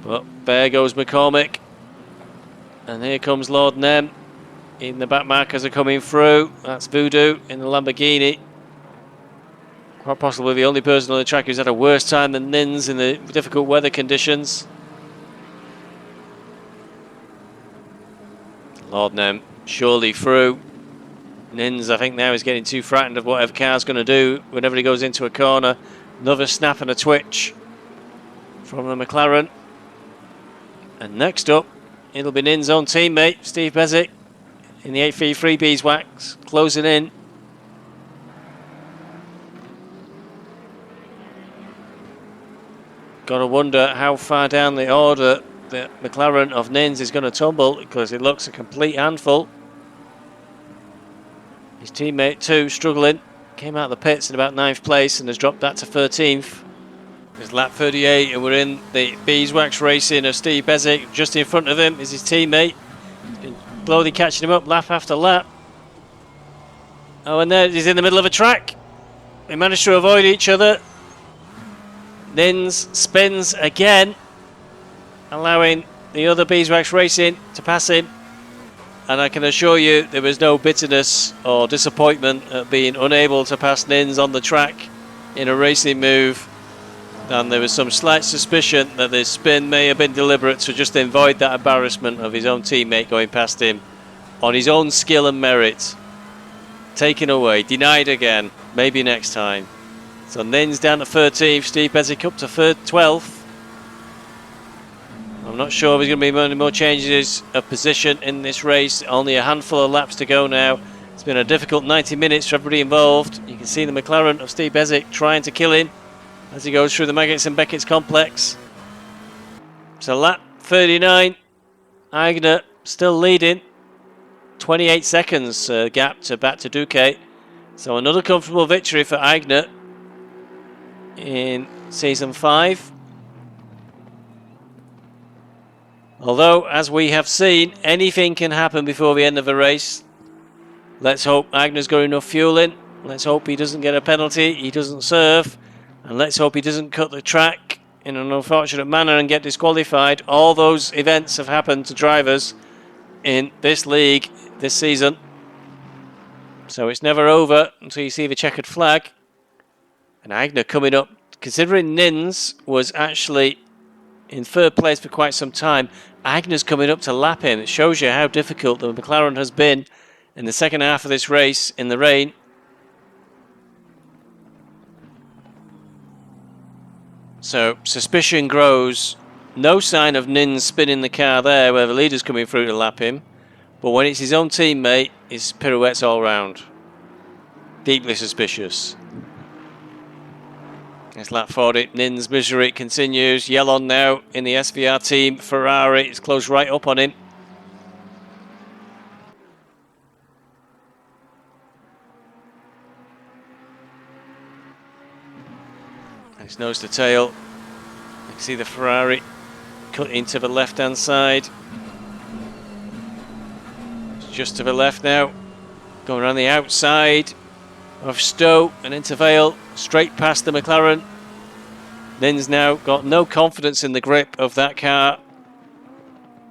But there goes McCormick. And here comes Lord Nem. In the back markers are coming through. That's Voodoo in the Lamborghini. Quite possibly the only person on the track who's had a worse time than Nins in the difficult weather conditions. Lord Nem surely through. Nins, I think now is getting too frightened of whatever car's going to do whenever he goes into a corner. Another snap and a twitch from the McLaren. And next up, it'll be Nins' own teammate, Steve Bezic, in the 833 beeswax, closing in. Got to wonder how far down the order the McLaren of Nins is going to tumble, because it looks a complete handful. His teammate too struggling, came out of the pits in about 9th place and has dropped that to 13th. It's lap 38 and we're in the beeswax racing of Steve Bezic. Just in front of him is his teammate. He's been slowly catching him up lap after lap. Oh, and there he's in the middle of a track. They managed to avoid each other. Nins spins again, allowing the other beeswax racing to pass him. And I can assure you there was no bitterness or disappointment at being unable to pass Nins on the track in a racing move. And there was some slight suspicion that the spin may have been deliberate to just avoid that embarrassment of his own teammate going past him on his own skill and merit. Taken away, denied again, maybe next time. So Nins down to 13th, Steve Bezic up to 12th. I'm not sure if there's going to be many more changes of position in this race. Only a handful of laps to go now. It's been a difficult 90 minutes for everybody involved. You can see the McLaren of Steve Bezic trying to kill him as he goes through the Maggots and Beckett's complex. So lap 39, Aigner still leading. 28 seconds gap to back to Duque. So another comfortable victory for Aigner in season 5. Although, as we have seen, anything can happen before the end of a race. Let's hope Aigner's got enough fuel in. Let's hope he doesn't get a penalty, he doesn't serve. And let's hope he doesn't cut the track in an unfortunate manner and get disqualified. All those events have happened to drivers in this league this season. So it's never over until you see the checkered flag. And Aigner coming up, considering Nins was actually in third place for quite some time, Aigner's coming up to lap him. It shows you how difficult the McLaren has been in the second half of this race in the rain. So suspicion grows. No sign of Nins spinning the car there where the leader's coming through to lap him. But when it's his own teammate, it's pirouettes all round. Deeply suspicious. It's lap 40. Nins' misery continues. Yell on now in the SVR team. Ferrari is close right up on him. It's nose to tail. You can see the Ferrari cut into the left hand side. It's just to the left now. Going around the outside of Stowe and into Vale, straight past the McLaren. Nins now got no confidence in the grip of that car.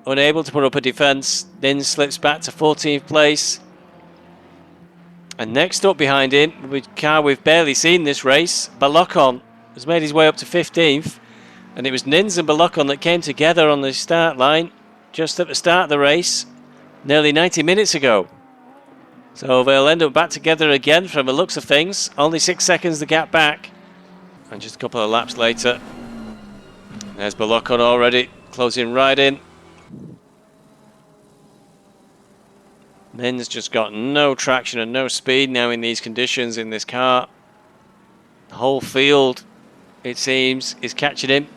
Unable to put up a defence. Nins slips back to 14th place. And next up behind him, with a car we've barely seen this race, Balocon has made his way up to 15th. And it was Nins and Balocon that came together on the start line just at the start of the race, nearly 90 minutes ago. So they'll end up back together again from the looks of things. Only 6 seconds the gap back. And just a couple of laps later, there's Balocon already closing right in. Nins just got no traction and no speed now in these conditions in this car. The whole field, it seems, is catching him.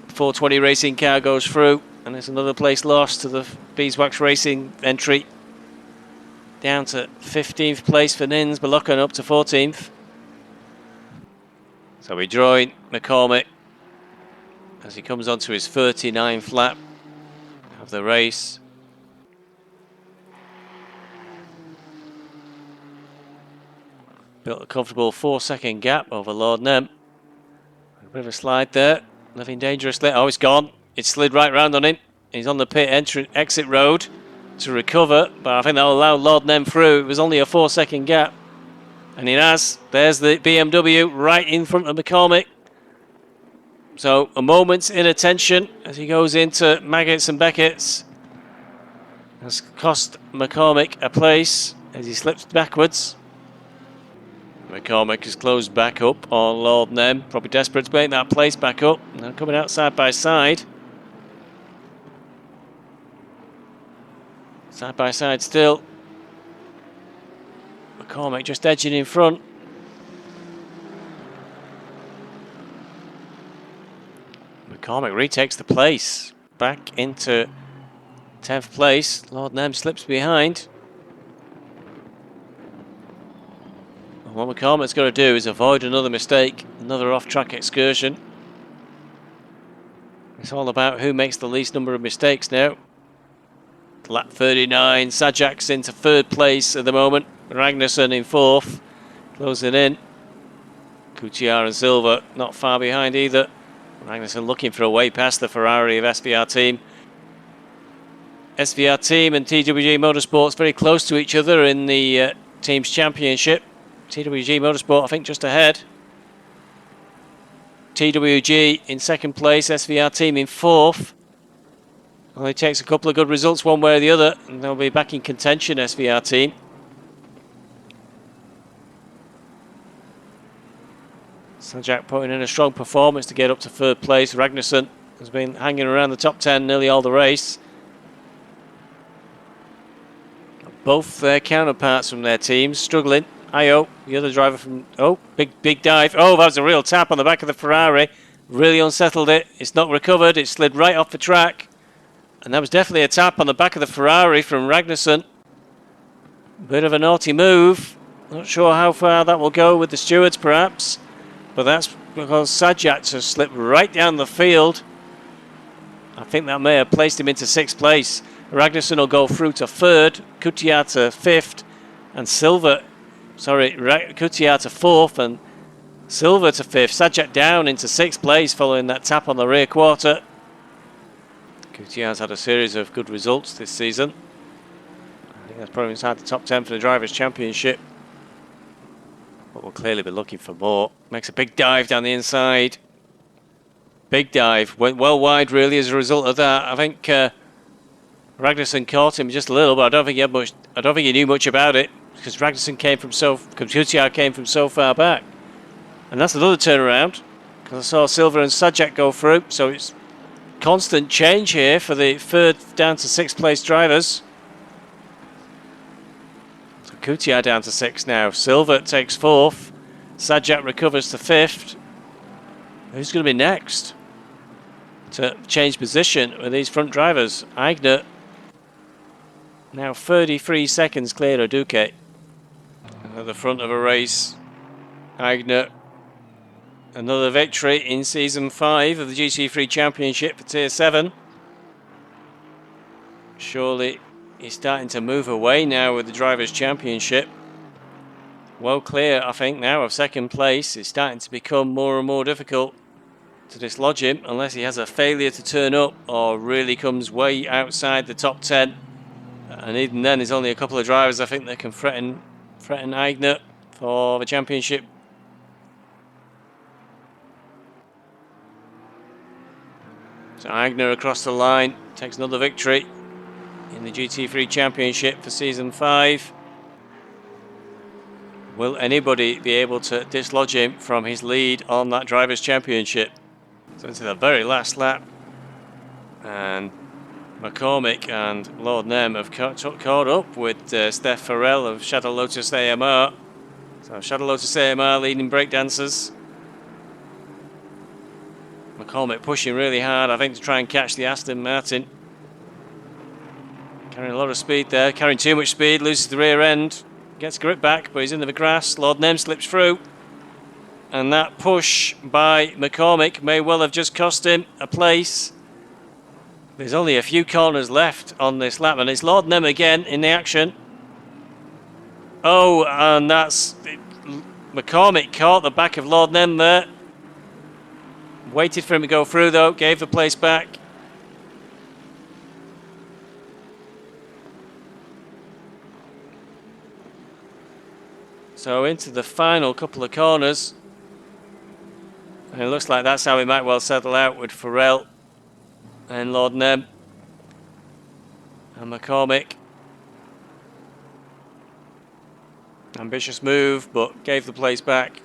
420 racing car goes through, and there's another place lost to the Beeswax Racing entry. Down to 15th place for Nins, Balocon up to 14th. So we join McCormick as he comes onto his 39th lap of the race. Built a comfortable 4-second gap over Lord Nem. A bit of a slide there, living dangerously. Oh, it's gone. It slid right round on him. He's on the pit exit road to recover, but I think that'll allow Lord Nem through. It was only a 4-second gap, and he has. There's the BMW right in front of McCormick. So a moment's inattention as he goes into Maggots and Beckett's has cost McCormick a place as he slips backwards. McCormick has closed back up on Lord Nem, probably desperate to make that place back up. Now coming out side by side. Side by side still. McCormick just edging in front. McCormick retakes the place. Back into 10th place. Lord Nem slips behind. And what McCormick's got to do is avoid another mistake, another off-track excursion. It's all about who makes the least number of mistakes now. Lap 39, Sajak's into third place at the moment. Ragnarsson in fourth, closing in. Coutier and Silva not far behind either. Ragnarsson looking for a way past the Ferrari of SVR team. SVR team and TWG Motorsports very close to each other in the team's championship. TWG Motorsport I think just ahead. TWG in second place, SVR team in fourth. Only takes a couple of good results one way or the other, and they'll be back in contention, SVR team. Sajak putting in a strong performance to get up to third place. Ragnarsson has been hanging around the top 10 nearly all the race. Both their counterparts from their teams struggling. Io, the other driver from... Oh, big dive. Oh, that was a real tap on the back of the Ferrari. Really unsettled it. It's not recovered. It slid right off the track. And that was definitely a tap on the back of the Ferrari from Ragnarsson. Bit of a naughty move. Not sure how far that will go with the stewards, perhaps. But that's because Sajat has slipped right down the field. I think that may have placed him into 6th place. Ragnarsson will go through to 3rd, Kutiyar to 5th, and Silver... Sorry, Kutiyar to 4th, and Silver to 5th. Sajat down into 6th place following that tap on the rear quarter. Kutiyar's had a series of good results this season. I think that's probably inside the top 10 for the Drivers' Championship. But we'll clearly be looking for more. Makes a big dive down the inside. Big dive. Went well wide, really, as a result of that. I think Ragnarsson caught him just a little, but I don't think he had much. I don't think he knew much about it because Ragnarsson Kutiyar came from so far back. And that's another turnaround because I saw Silver and Sajak go through. So it's constant change here for the 3rd down to 6th place drivers. So Kutiyar down to 6th now. Silver takes 4th. Sajak recovers to 5th. Who's going to be next to change position with these front drivers? Aigner now 33 seconds clear of Duque. At the front of a race, Aigner, another victory in Season 5 of the GT3 Championship for Tier 7. Surely he's starting to move away now with the Drivers' Championship. Well clear, I think, now of 2nd place. It's starting to become more and more difficult to dislodge him unless he has a failure to turn up or really comes way outside the top 10. And even then, there's only a couple of drivers I think that can threaten Aigner for the championship. So Aigner across the line takes another victory in the GT3 Championship for Season 5. Will anybody be able to dislodge him from his lead on that Drivers' Championship? So into the very last lap, and McCormick and Lord Nem have caught up with Steph Farrell of Shadow Lotus AMR. So Shadow Lotus AMR leading breakdancers. McCormick pushing really hard, I think, to try and catch the Aston Martin. Carrying a lot of speed there, carrying too much speed, loses the rear end. Gets grip back, but he's into the grass. Lord Nem slips through. And that push by McCormick may well have just cost him a place. There's only a few corners left on this lap, and it's Lord Nem again in the action. Oh, and that's... McCormick caught the back of Lord Nem there. Waited for him to go through, though. Gave the place back. So into the final couple of corners. And it looks like that's how we might well settle out with Farrell and Lord Nem and McCormick. Ambitious move, but gave the place back.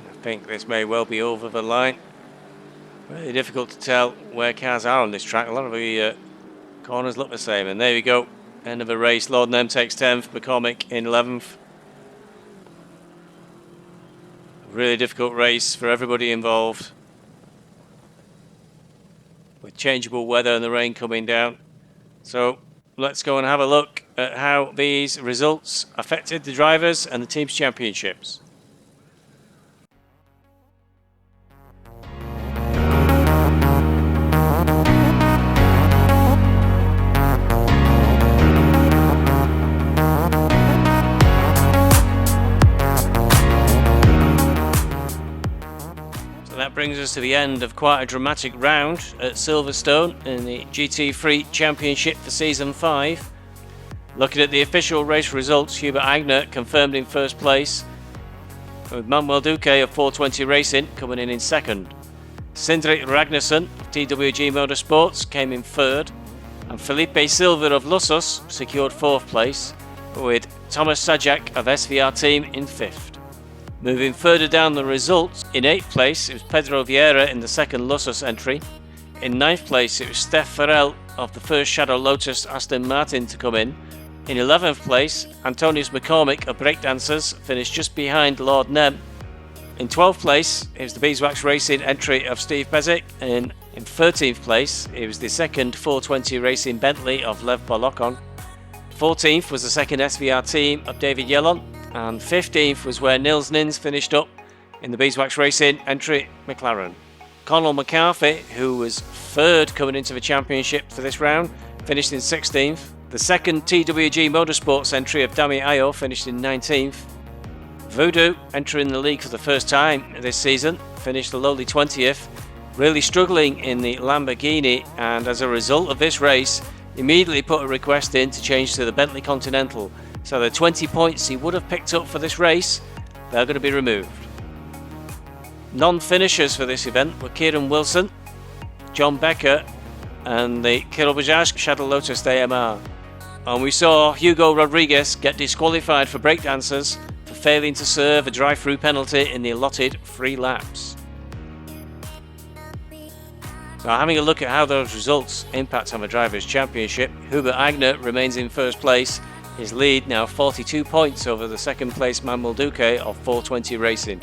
I think this may well be over the line. Really difficult to tell where cars are on this track. A lot of the corners look the same, and there we go. End of the race. Lord Nem takes 10th, McCormick in 11th. Really difficult race for everybody involved, with changeable weather and the rain coming down. So let's go and have a look at how these results affected the drivers and the team's championships. That brings us to the end of quite a dramatic round at Silverstone in the GT3 Championship for Season 5. Looking at the official race results, Hubert Aigner confirmed in 1st place, with Manuel Duque of 420 Racing coming in 2nd. Sindrik Ragnarsson of TWG Motorsports came in 3rd, and Felipe Silva of Lusus secured 4th place, with Thomas Sajak of SVR Team in 5th. Moving further down the results, in 8th place it was Pedro Vieira in the 2nd Lusus entry. In 9th place it was Steph Farrell of the first Shadow Lotus Aston Martin to come in. In 11th place, Antonius McCormick of Breakdancers finished just behind Lord Nem. In 12th place, it was the Beeswax Racing entry of Steve Bezic, and in 13th place, it was the second 420 Racing Bentley of Lev Bolokon. 14th was the second SVR team of David Yellon, and 15th was where Nils Nins finished up in the Beeswax Racing entry McLaren. Conal McCarthy, who was third coming into the championship for this round, finished in 16th. The second TWG Motorsports entry of Dami Ayo finished in 19th. Voodoo, entering the league for the first time this season, finished the lowly 20th, really struggling in the Lamborghini, and as a result of this race, immediately put a request in to change to the Bentley Continental. So the 20 points he would have picked up for this race, they're going to be removed. Non-finishers for this event were Kieran Wilson, John Becker, and the Kilo Bajaj Shadow Lotus AMR. And we saw Hugo Rodriguez get disqualified for Breakdancers for failing to serve a drive-through penalty in the allotted 3 laps. So having a look at how those results impact on the Drivers' Championship, Hubert Agner remains in first place, his lead now 42 points over the second place Manuel Duque of 420 Racing.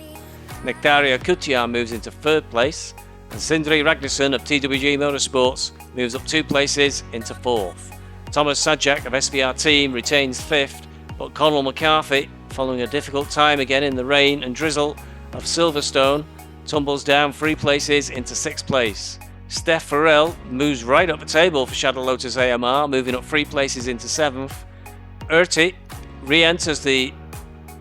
Nectaria Kutiar moves into third place, and Sindri Ragnarsson of TWG Motorsports moves up 2 places into fourth. Thomas Sajak of SVR Team retains 5th, but Conal McCarthy, following a difficult time again in the rain and drizzle of Silverstone, tumbles down 3 places into 6th place. Steph Farrell moves right up the table for Shadow Lotus AMR, moving up 3 places into 7th. Urti re-enters the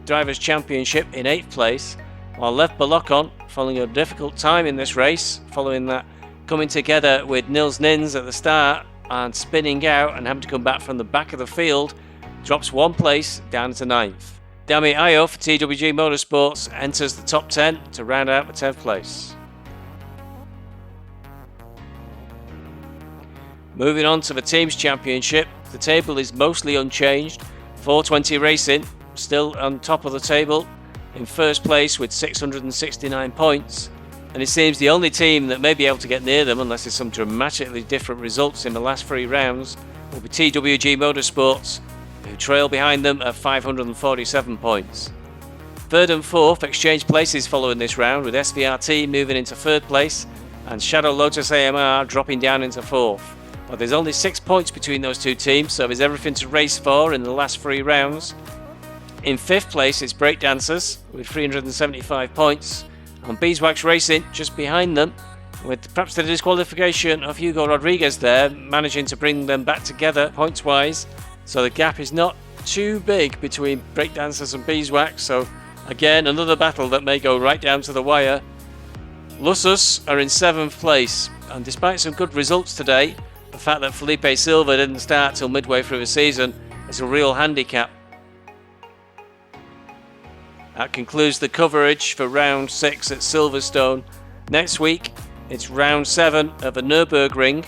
Drivers' Championship in 8th place, while Lev Bolokon, following a difficult time in this race, following that coming together with Nils Nins at the start and spinning out and having to come back from the back of the field, drops 1 place down to 9th. Dami Ayo for TWG Motorsports enters the top 10 to round out the 10th place. Moving on to the Teams Championship, the table is mostly unchanged. 420 Racing still on top of the table in first place with 669 points, and it seems the only team that may be able to get near them, unless there's some dramatically different results in the last 3 rounds, will be TWG Motorsports, who trail behind them at 547 points. Third and fourth exchange places following this round, with SVRT moving into third place and Shadow Lotus AMR dropping down into fourth. But there's only 6 points between those 2 teams, so there's everything to race for in the last 3 rounds. In 5th place it's Breakdancers with 375 points, and Beeswax Racing just behind them, with perhaps the disqualification of Hugo Rodriguez there managing to bring them back together points wise, so the gap is not too big between Breakdancers and Beeswax. So again, another battle that may go right down to the wire. Lusus are in 7th place, and despite some good results today, the fact that Felipe Silva didn't start till midway through the season is a real handicap. That concludes the coverage for round 6 at Silverstone. Next week it's round 7 of the Nürburgring,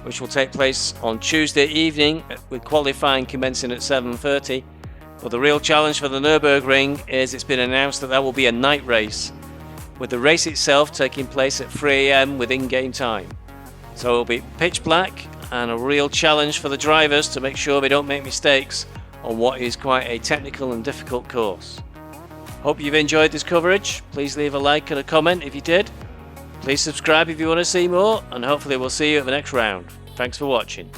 which will take place on Tuesday evening with qualifying commencing at 7:30. But the real challenge for the Nürburgring is it's been announced that will be a night race, with the race itself taking place at 3 AM with in-game time. So it'll be pitch black and a real challenge for the drivers to make sure they don't make mistakes on what is quite a technical and difficult course. Hope you've enjoyed this coverage. Please leave a like and a comment if you did. Please subscribe if you want to see more, and hopefully we'll see you at the next round. Thanks for watching.